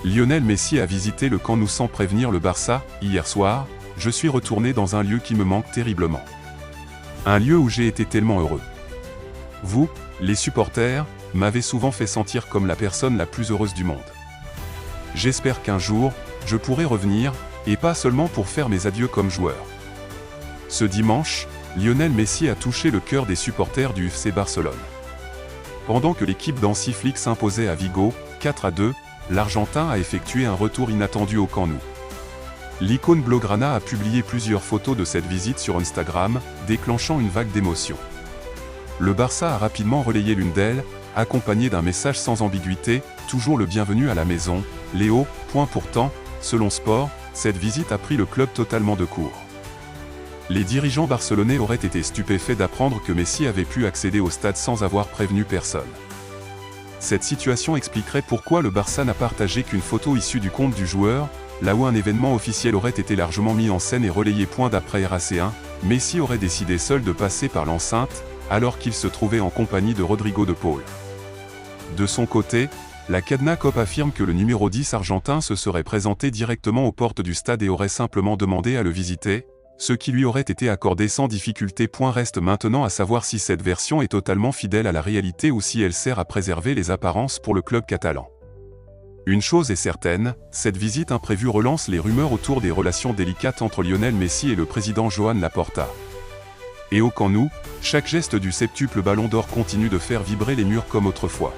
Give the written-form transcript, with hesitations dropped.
Lionel Messi a visité le Camp Nou sans prévenir le Barça. Hier soir, je suis retourné dans un lieu qui me manque terriblement. Un lieu où j'ai été tellement heureux. Vous, les supporters, m'avez souvent fait sentir comme la personne la plus heureuse du monde. J'espère qu'un jour, je pourrai revenir, et pas seulement pour faire mes adieux comme joueur. Ce dimanche, Lionel Messi a touché le cœur des supporters du FC Barcelone. Pendant que l'équipe d'Hansi s'imposait à Vigo, 4-2, l'Argentin a effectué un retour inattendu au Camp Nou. L'icône blaugrana a publié plusieurs photos de cette visite sur Instagram, déclenchant une vague d'émotions. Le Barça a rapidement relayé l'une d'elles, accompagné d'un message sans ambiguïté, toujours le bienvenu à la maison, Léo. Pourtant, selon Sport, cette visite a pris le club totalement de court. Les dirigeants barcelonais auraient été stupéfaits d'apprendre que Messi avait pu accéder au stade sans avoir prévenu personne. Cette situation expliquerait pourquoi le Barça n'a partagé qu'une photo issue du compte du joueur, là où un événement officiel aurait été largement mis en scène et relayé. D'après RAC1, Messi aurait décidé seul de passer par l'enceinte, alors qu'il se trouvait en compagnie de Rodrigo de Paul. De son côté, la Cadena Cop affirme que le numéro 10 argentin se serait présenté directement aux portes du stade et aurait simplement demandé à le visiter, ce qui lui aurait été accordé sans difficulté. Reste maintenant à savoir si cette version est totalement fidèle à la réalité ou si elle sert à préserver les apparences pour le club catalan. Une chose est certaine, cette visite imprévue relance les rumeurs autour des relations délicates entre Lionel Messi et le président Joan Laporta. Et au Camp Nou, chaque geste du septuple ballon d'or continue de faire vibrer les murs comme autrefois.